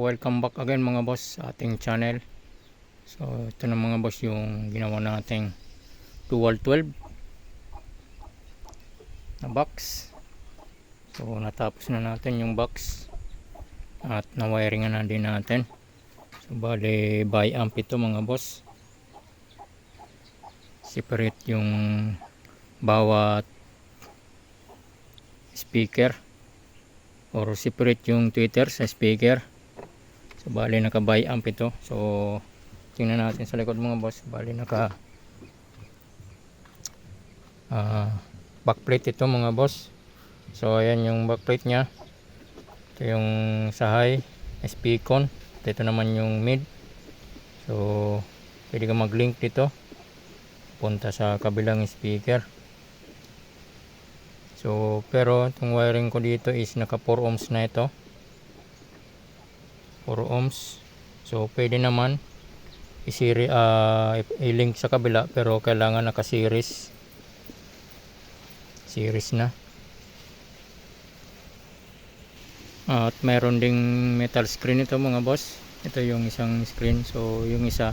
welcome back again mga boss sa ating channel. So ito na mga boss yung ginawa nating dual 12 na box. So natapos na natin yung box at na-wiringan na din natin. So bale by amp ito mga boss. Separate yung bawat speaker or separate yung tweeter sa speaker. So bali naka by amp ito. So tingnan natin sa likod mga boss. Bali naka backplate ito mga boss. So ayan yung backplate nya. Ito yung sa high SPCon. Ito naman yung mid. So pwede ka mag-link dito punta sa kabilang speaker. So pero itong wiring ko dito is naka 4 ohms na ito. 4 ohms. So pwede naman i-link sa kabila pero kailangan naka series na. At mayroon ding metal screen ito mga boss. Ito yung isang screen. So yung isa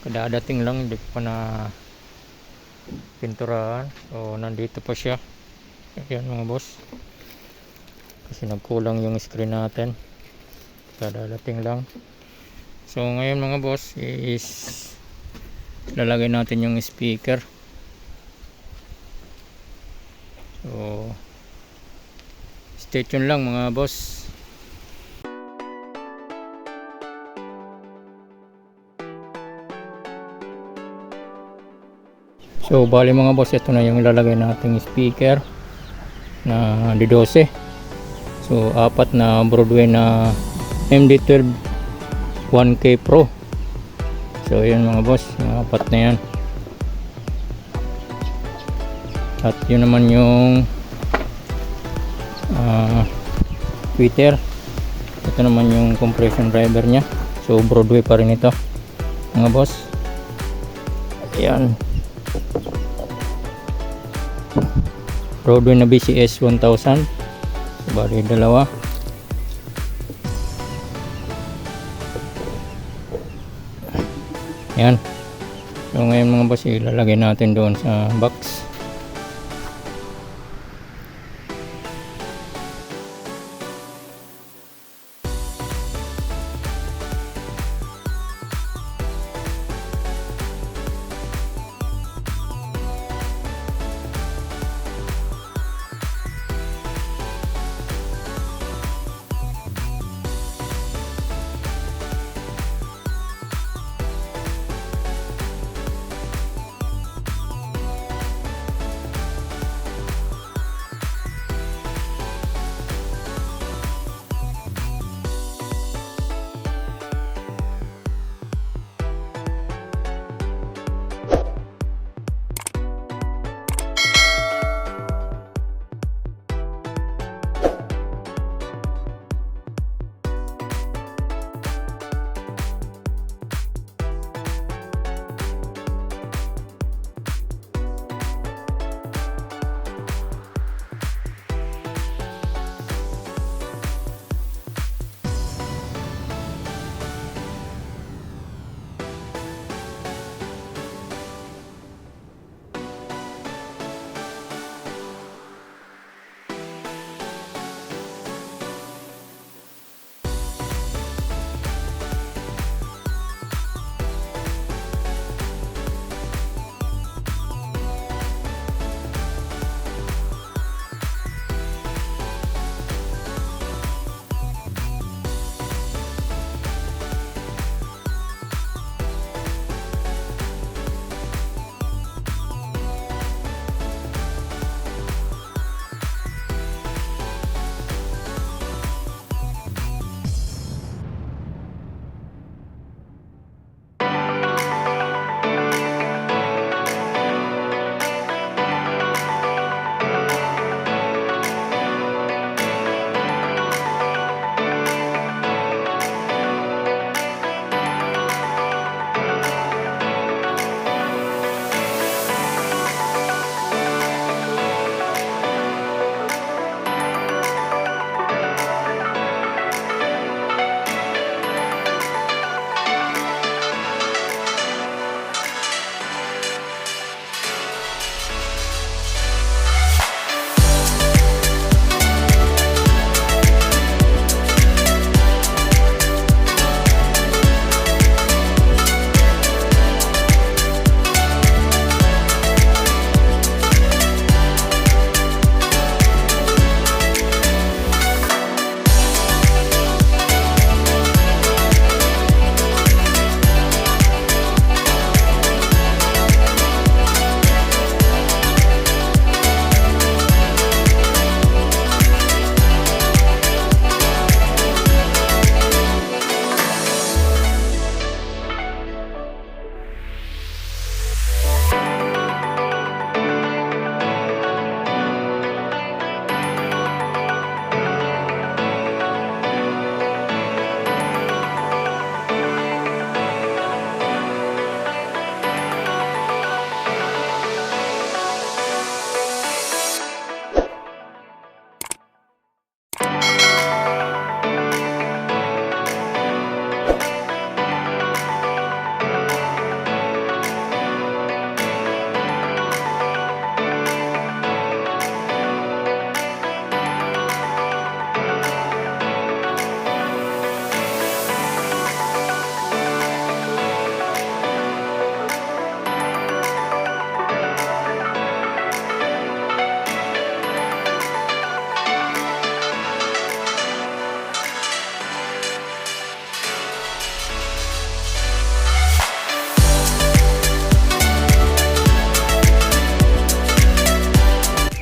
kadadating lang, hindi pa na pinturahan. So nandito pa siya. Ayan mga boss, kasi nagkulang yung screen natin, kadadating lang. So ngayon mga boss is lalagay natin yung speaker. So stay tuned lang mga boss. So bali mga boss, ito na yung ilalagay nating speaker na D12. So apat na Broadway na MD12 1K Pro. So yun mga boss, yung apat na yan. At yun naman yung tweeter. Ito naman yung compression driver nya. So Broadway pa rin ito mga boss. Ayan, Broadway na BCS 1000. Bali dalawa. Yan. So ngayon mga boss, ilalagay natin doon sa box.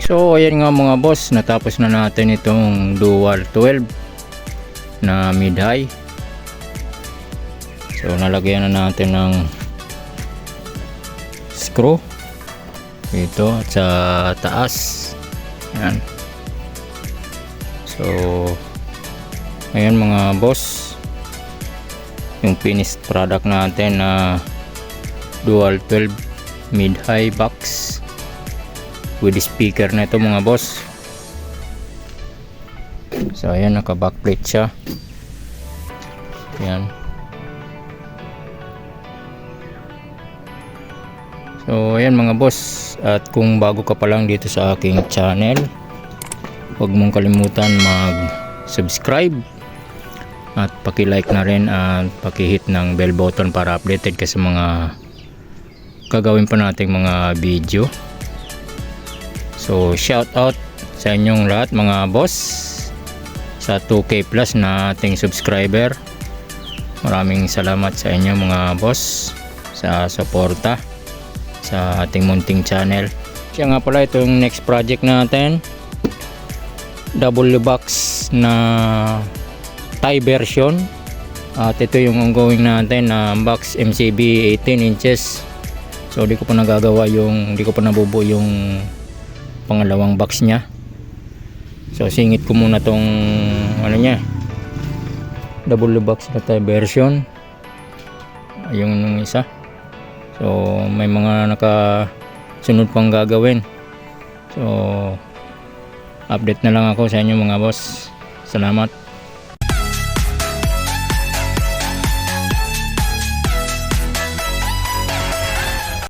So ayan nga mga boss, natapos na natin itong dual 12 na mid high. So nalagyan na natin ng screw dito at sa taas. Ayan. So ayan mga boss, yung finished product natin na dual 12 mid high box with speaker na ito mga boss. So ayan, naka backplate siya. Ayan. So ayan mga boss, at kung bago ka pa lang dito sa aking channel, huwag mong kalimutan mag subscribe at paki-like na rin at paki-hit ng bell button para updated ka sa mga gagawin pa nating mga video. So shout out sa inyong lahat mga boss sa 2K plus na ating subscriber. Maraming salamat sa inyo mga boss sa suporta sa ating munting channel. Siya nga pala, itong next project natin, double box na Thai version, at ito yung ongoing natin na box MCB 18 inches. So di ko pa nagagawa yung, di ko pa nabubuo yung pangalawang box niya. So singit ko muna tong ano niya, double box na Thai version, yung isa. So may mga nakasunod pang gagawin. So update na lang ako sa inyo mga boss. Salamat.